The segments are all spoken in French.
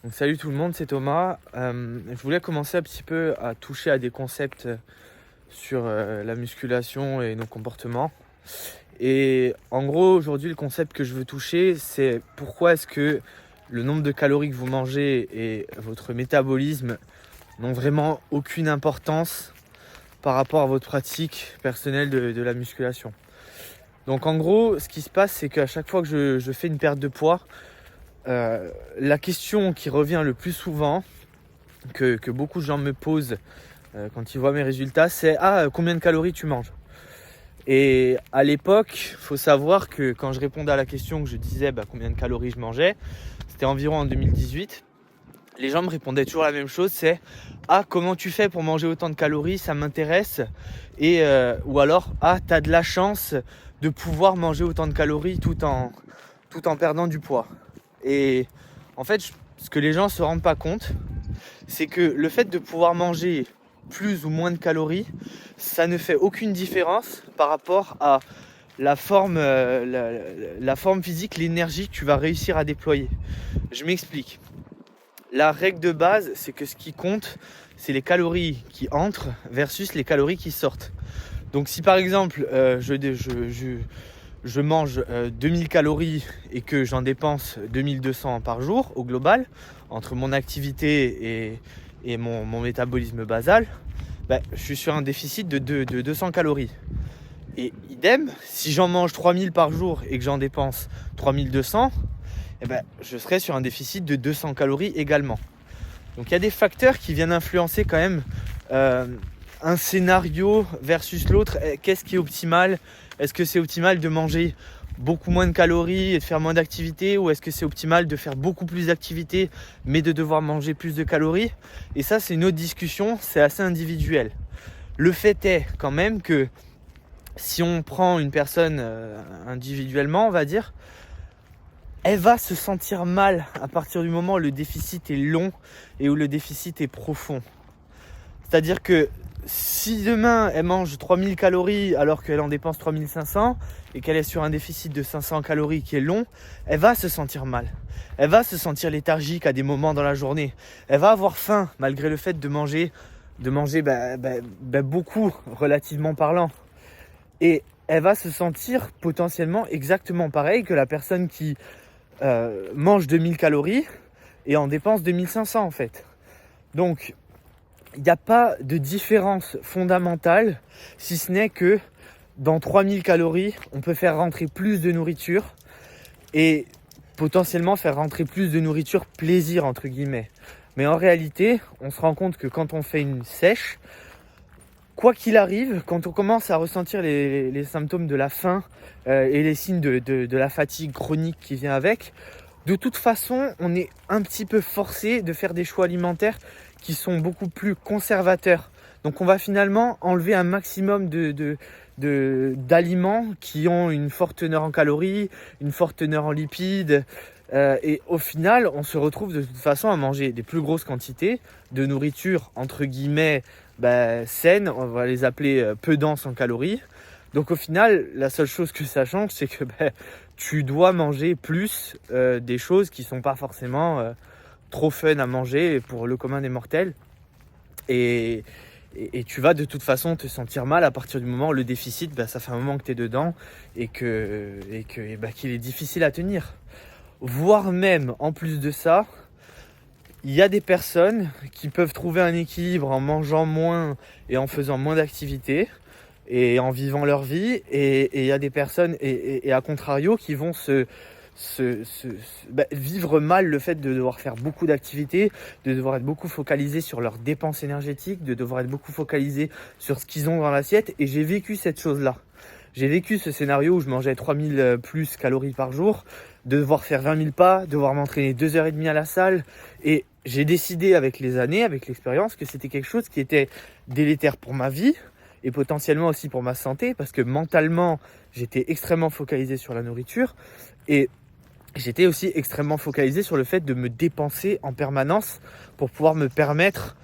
Donc, salut tout le monde, c'est Thomas. Je voulais commencer un petit peu à toucher à des concepts sur la musculation et nos comportements. Et en gros, aujourd'hui, le concept que je veux toucher, c'est pourquoi est-ce que le nombre de calories que vous mangez et votre métabolisme n'ont vraiment aucune importance par rapport à votre pratique personnelle de la musculation. Donc en gros, ce qui se passe, c'est qu'à chaque fois que je fais une perte de poids, la question qui revient le plus souvent, que beaucoup de gens me posent quand ils voient mes résultats, c'est combien de calories tu manges? Et à l'époque, il faut savoir que quand je répondais à la question, que je disais combien de calories je mangeais, c'était environ en 2018. Les gens me répondaient toujours la même chose, c'est comment tu fais pour manger autant de calories, ça m'intéresse. Ou alors t'as de la chance de pouvoir manger autant de calories tout en perdant du poids. Et en fait, ce que les gens ne se rendent pas compte, c'est que le fait de pouvoir manger plus ou moins de calories, ça ne fait aucune différence par rapport à la forme physique, l'énergie que tu vas réussir à déployer. Je m'explique. La règle de base, c'est que ce qui compte, c'est les calories qui entrent versus les calories qui sortent. Donc si par exemple, je mange 2000 calories et que j'en dépense 2200 par jour au global, entre mon activité et mon métabolisme basal, je suis sur un déficit de 200 calories. Et idem, si j'en mange 3000 par jour et que j'en dépense 3200, je serai sur un déficit de 200 calories également. Donc il y a des facteurs qui viennent influencer quand même un scénario versus l'autre. Qu'est-ce qui est optimal? Est-ce que c'est optimal de manger beaucoup moins de calories et de faire moins d'activité, ou est-ce que c'est optimal de faire beaucoup plus d'activité mais de devoir manger plus de calories? Et ça, c'est une autre discussion, c'est assez individuel. Le fait est quand même que si on prend une personne individuellement, on va dire, elle va se sentir mal à partir du moment où le déficit est long et où le déficit est profond. C'est-à-dire que si demain elle mange 3000 calories alors qu'elle en dépense 3500 et qu'elle est sur un déficit de 500 calories qui est long, elle va se sentir mal. Elle va se sentir léthargique à des moments dans la journée. Elle va avoir faim malgré le fait de manger beaucoup, relativement parlant. Et elle va se sentir potentiellement exactement pareil que la personne qui mange 2000 calories et en dépense 2500 en fait. Donc il n'y a pas de différence fondamentale, si ce n'est que dans 3000 calories, on peut faire rentrer plus de nourriture et potentiellement faire rentrer plus de nourriture plaisir entre guillemets. Mais en réalité, on se rend compte que quand on fait une sèche, quoi qu'il arrive, quand on commence à ressentir les symptômes de la faim et les signes de la fatigue chronique qui vient avec, de toute façon, on est un petit peu forcé de faire des choix alimentaires qui sont beaucoup plus conservateurs. Donc on va finalement enlever un maximum d'aliments qui ont une forte teneur en calories, une forte teneur en lipides. Et au final, on se retrouve de toute façon à manger des plus grosses quantités de nourriture, entre guillemets, saine, on va les appeler peu denses en calories. Donc au final, la seule chose que ça change, c'est que tu dois manger plus des choses qui sont pas forcément trop fun à manger pour le commun des mortels. Et tu vas de toute façon te sentir mal à partir du moment où le déficit, ça fait un moment que tu es dedans et qu'il est difficile à tenir. Voire même, en plus de ça, il y a des personnes qui peuvent trouver un équilibre en mangeant moins et en faisant moins d'activité et en vivant leur vie, et il y a des personnes et à contrario qui vont vivre mal le fait de devoir faire beaucoup d'activités, de devoir être beaucoup focalisé sur leurs dépenses énergétiques, de devoir être beaucoup focalisé sur ce qu'ils ont dans l'assiette. Et j'ai vécu cette chose-là. J'ai vécu ce scénario où je mangeais 3000 plus calories par jour, de devoir faire 20 000 pas, devoir m'entraîner 2h30 à la salle. Et j'ai décidé avec les années, avec l'expérience, que c'était quelque chose qui était délétère pour ma vie et potentiellement aussi pour ma santé, parce que mentalement, j'étais extrêmement focalisé sur la nourriture et j'étais aussi extrêmement focalisé sur le fait de me dépenser en permanence pour pouvoir me permettre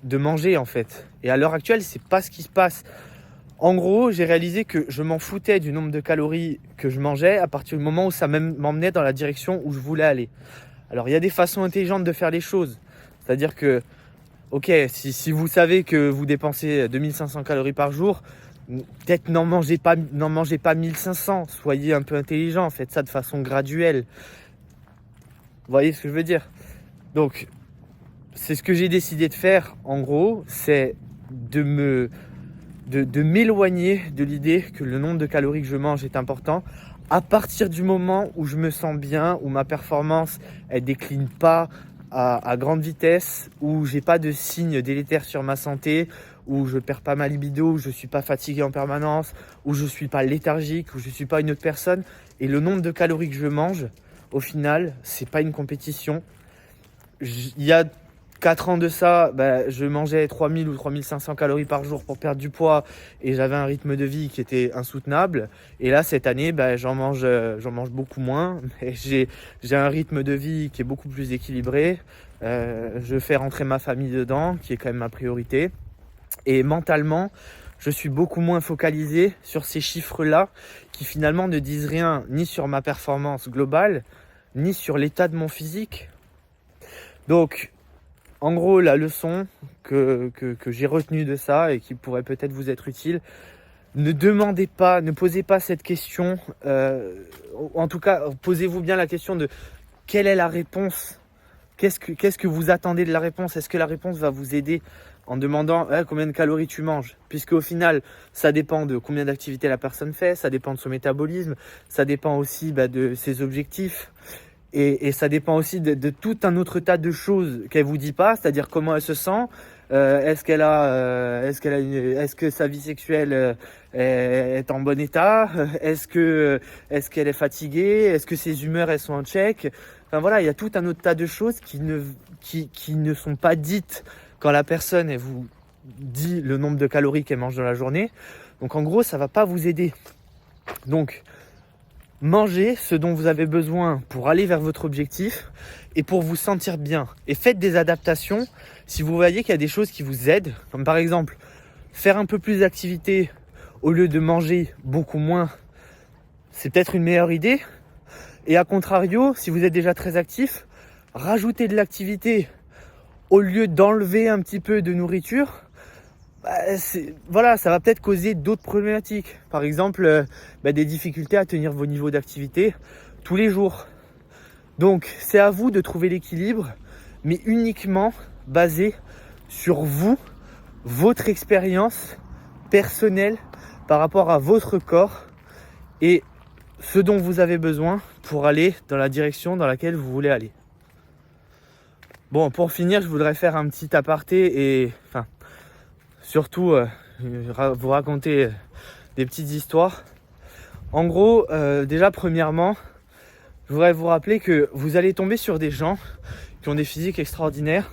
de manger en fait. Et à l'heure actuelle, c'est pas ce qui se passe. En gros, j'ai réalisé que je m'en foutais du nombre de calories que je mangeais à partir du moment où ça m'emmenait dans la direction où je voulais aller. Alors il y a des façons intelligentes de faire les choses. C'est-à-dire que, ok, si vous savez que vous dépensez 2500 calories par jour, peut-être n'en mangez pas 1500. Soyez un peu intelligent, faites ça de façon graduelle. Vous voyez ce que je veux dire? Donc, c'est ce que j'ai décidé de faire, en gros, c'est de m'éloigner de l'idée que le nombre de calories que je mange est important. À partir du moment où je me sens bien, où ma performance elle décline pas à grande vitesse, où j'ai pas de signes délétères sur ma santé, où je perds pas ma libido, où je suis pas fatigué en permanence, où je suis pas léthargique, où je suis pas une autre personne. Et le nombre de calories que je mange, au final, c'est pas une compétition. Il y a 4 ans de ça, je mangeais 3000 ou 3500 calories par jour pour perdre du poids et j'avais un rythme de vie qui était insoutenable. Et là, cette année, j'en mange beaucoup moins. Mais j'ai un rythme de vie qui est beaucoup plus équilibré. Je fais rentrer ma famille dedans, qui est quand même ma priorité. Et mentalement, je suis beaucoup moins focalisé sur ces chiffres-là qui finalement ne disent rien ni sur ma performance globale, ni sur l'état de mon physique. Donc, en gros, la leçon que j'ai retenue de ça et qui pourrait peut-être vous être utile, ne posez pas cette question. En tout cas, posez-vous bien la question de quelle est la réponse. Qu'est-ce que vous attendez de la réponse? Est-ce que la réponse va vous aider en demandant combien de calories tu manges? Puisque au final, ça dépend de combien d'activités la personne fait, ça dépend de son métabolisme, ça dépend aussi de ses objectifs. Et ça dépend aussi de tout un autre tas de choses qu'elle vous dit pas, c'est-à-dire comment elle se sent, est-ce que sa vie sexuelle est en bon état, est-ce qu'elle est fatiguée, est-ce que ses humeurs elles sont en check. Enfin voilà, il y a tout un autre tas de choses qui ne sont pas dites quand la personne elle vous dit le nombre de calories qu'elle mange dans la journée. Donc en gros, ça va pas vous aider. Donc mangez ce dont vous avez besoin pour aller vers votre objectif et pour vous sentir bien. Et faites des adaptations si vous voyez qu'il y a des choses qui vous aident. Comme par exemple, faire un peu plus d'activité au lieu de manger beaucoup moins. C'est peut-être une meilleure idée. Et à contrario, si vous êtes déjà très actif, rajoutez de l'activité au lieu d'enlever un petit peu de nourriture. Ça va peut-être causer d'autres problématiques. Par exemple, des difficultés à tenir vos niveaux d'activité tous les jours. Donc, c'est à vous de trouver l'équilibre, mais uniquement basé sur vous, votre expérience personnelle par rapport à votre corps et ce dont vous avez besoin pour aller dans la direction dans laquelle vous voulez aller. Bon, pour finir, je voudrais faire un petit aparté et surtout vous raconter des petites histoires. En gros, déjà premièrement, je voudrais vous rappeler que vous allez tomber sur des gens qui ont des physiques extraordinaires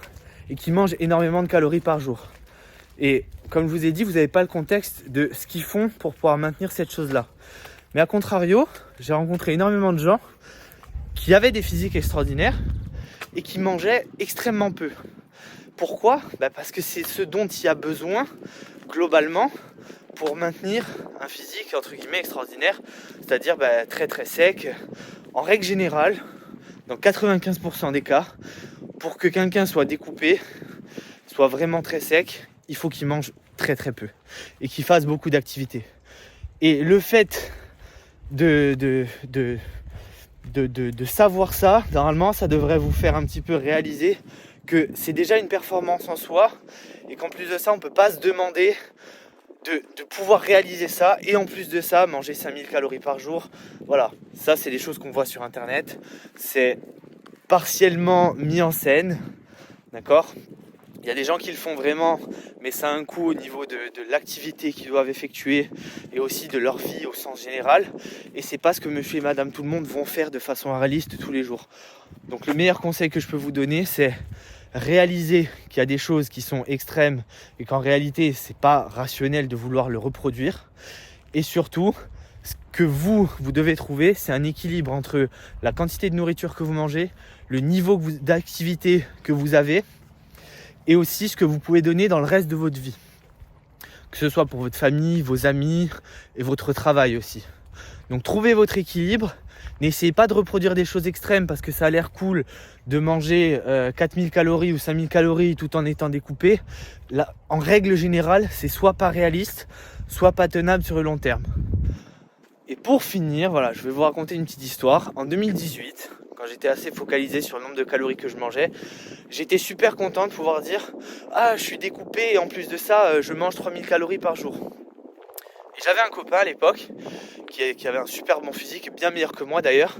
et qui mangent énormément de calories par jour. Et comme je vous ai dit, vous n'avez pas le contexte de ce qu'ils font pour pouvoir maintenir cette chose-là. Mais à contrario, j'ai rencontré énormément de gens qui avaient des physiques extraordinaires et qui mangeaient extrêmement peu. Pourquoi ? Parce que c'est ce dont il y a besoin globalement pour maintenir un physique entre guillemets extraordinaire, c'est-à-dire très très sec. En règle générale, dans 95% des cas, pour que quelqu'un soit découpé, soit vraiment très sec, il faut qu'il mange très très peu et qu'il fasse beaucoup d'activité. Et le fait de savoir ça, normalement, ça devrait vous faire un petit peu réaliser que c'est déjà une performance en soi et qu'en plus de ça, on ne peut pas se demander de pouvoir réaliser ça et en plus de ça, manger 5000 calories par jour. Voilà, ça c'est des choses qu'on voit sur internet. C'est partiellement mis en scène, d'accord ? Il y a des gens qui le font vraiment, mais ça a un coût au niveau de l'activité qu'ils doivent effectuer et aussi de leur vie au sens général. Et c'est pas ce que monsieur et madame tout le monde vont faire de façon réaliste tous les jours. Donc le meilleur conseil que je peux vous donner, c'est réaliser qu'il y a des choses qui sont extrêmes et qu'en réalité, c'est pas rationnel de vouloir le reproduire. Et surtout, ce que vous devez trouver, c'est un équilibre entre la quantité de nourriture que vous mangez, le niveau d'activité que vous avez, et aussi ce que vous pouvez donner dans le reste de votre vie. Que ce soit pour votre famille, vos amis et votre travail aussi. Donc trouvez votre équilibre, N'essayez pas de reproduire des choses extrêmes parce que ça a l'air cool de manger 4000 calories ou 5000 calories tout en étant découpé. Là, en règle générale, c'est soit pas réaliste, soit pas tenable sur le long terme. Et pour finir, voilà, je vais vous raconter une petite histoire. En 2018, quand j'étais assez focalisé sur le nombre de calories que je mangeais, j'étais super content de pouvoir dire « Ah, je suis découpé et en plus de ça, je mange 3000 calories par jour. » Et j'avais un copain à l'époque qui avait un super bon physique, bien meilleur que moi d'ailleurs.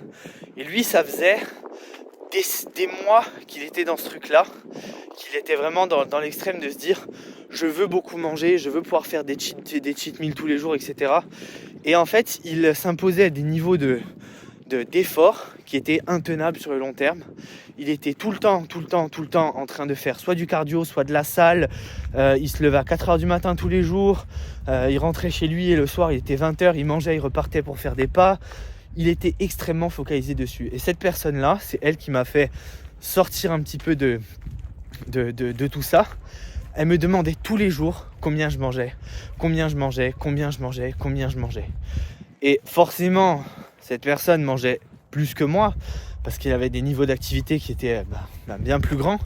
Et lui, ça faisait des mois qu'il était dans ce truc-là, qu'il était vraiment dans l'extrême de se dire « Je veux beaucoup manger, je veux pouvoir faire des cheat meals tous les jours, etc. » Et en fait, il s'imposait des niveaux d'effort qui étaient intenables sur le long terme. Il était tout le temps en train de faire soit du cardio, soit de la salle. Il se levait à 4h du matin tous les jours. Il rentrait chez lui et le soir, il était 20h, il mangeait, il repartait pour faire des pas. Il était extrêmement focalisé dessus. Et cette personne-là, c'est elle qui m'a fait sortir un petit peu de tout ça. Elle me demandait tous les jours combien je mangeais. Et forcément, cette personne mangeait plus que moi parce qu'il avait des niveaux d'activité qui étaient bien plus grands.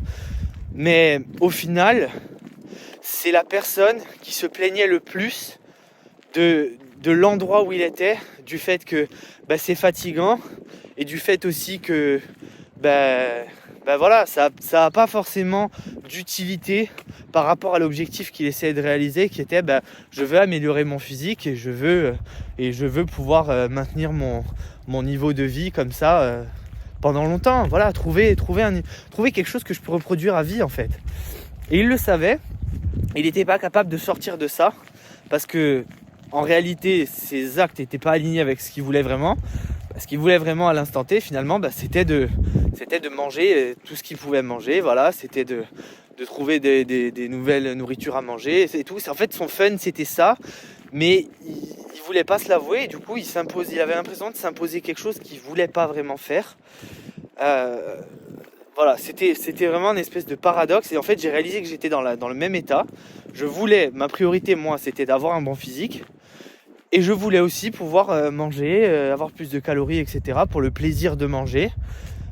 Mais au final, c'est la personne qui se plaignait le plus de l'endroit où il était, du fait que c'est fatigant et du fait aussi que voilà, ça n'a pas forcément d'utilité par rapport à l'objectif qu'il essayait de réaliser, qui était je veux améliorer mon physique et je veux pouvoir maintenir mon niveau de vie comme ça pendant longtemps. Voilà, trouver quelque chose que je peux reproduire à vie en fait. Et il le savait, il n'était pas capable de sortir de ça parce que en réalité ses actes n'étaient pas alignés avec ce qu'il voulait vraiment. Ce qu'il voulait vraiment à l'instant T, finalement, c'était de manger tout ce qu'il pouvait manger. Voilà, c'était de trouver des nouvelles nourritures à manger. C'est tout. En fait, son fun, c'était ça. Mais il voulait pas se l'avouer. Et du coup, il avait l'impression de s'imposer quelque chose qu'il voulait pas vraiment faire. Voilà, c'était vraiment une espèce de paradoxe. Et en fait, j'ai réalisé que j'étais dans le même état. Ma priorité, moi, c'était d'avoir un bon physique. Et je voulais aussi pouvoir manger, avoir plus de calories, etc. pour le plaisir de manger.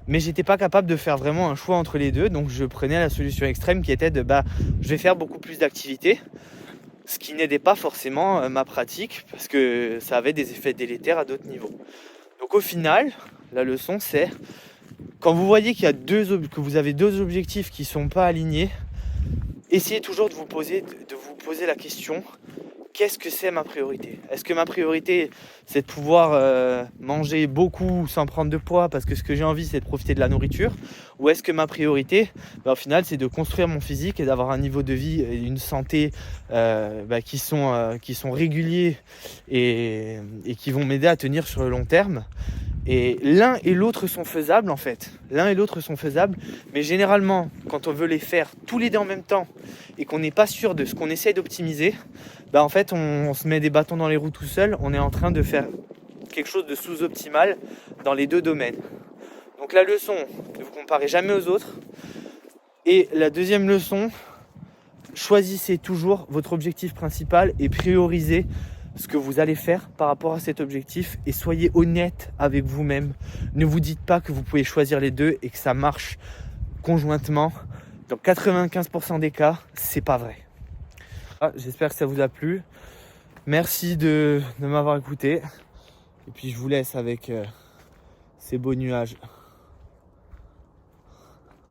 Mais j'étais pas capable de faire vraiment un choix entre les deux. Donc je prenais la solution extrême qui était je vais faire beaucoup plus d'activités. Ce qui n'aidait pas forcément ma pratique parce que ça avait des effets délétères à d'autres niveaux. Donc au final, la leçon c'est quand vous voyez que vous avez deux objectifs qui ne sont pas alignés, essayez toujours de vous poser la question. Qu'est-ce que c'est ma priorité ? Est-ce que ma priorité, c'est de pouvoir manger beaucoup sans prendre de poids parce que ce que j'ai envie, c'est de profiter de la nourriture ? Ou est-ce que ma priorité, au final, c'est de construire mon physique et d'avoir un niveau de vie et une santé qui sont réguliers et qui vont m'aider à tenir sur le long terme ? Et l'un et l'autre sont faisables en fait. Mais généralement, quand on veut les faire tous les deux en même temps et qu'on n'est pas sûr de ce qu'on essaie d'optimiser, en fait on se met des bâtons dans les roues tout seul. On est en train de faire quelque chose de sous-optimal dans les deux domaines. Donc la leçon, ne vous comparez jamais aux autres. Et la deuxième leçon, choisissez toujours votre objectif principal et priorisez ce que vous allez faire par rapport à cet objectif et soyez honnête avec vous-même. Ne vous dites pas que vous pouvez choisir les deux et que ça marche conjointement. Dans 95% des cas, c'est pas vrai. J'espère que ça vous a plu. Merci de m'avoir écouté. Et puis je vous laisse avec ces beaux nuages.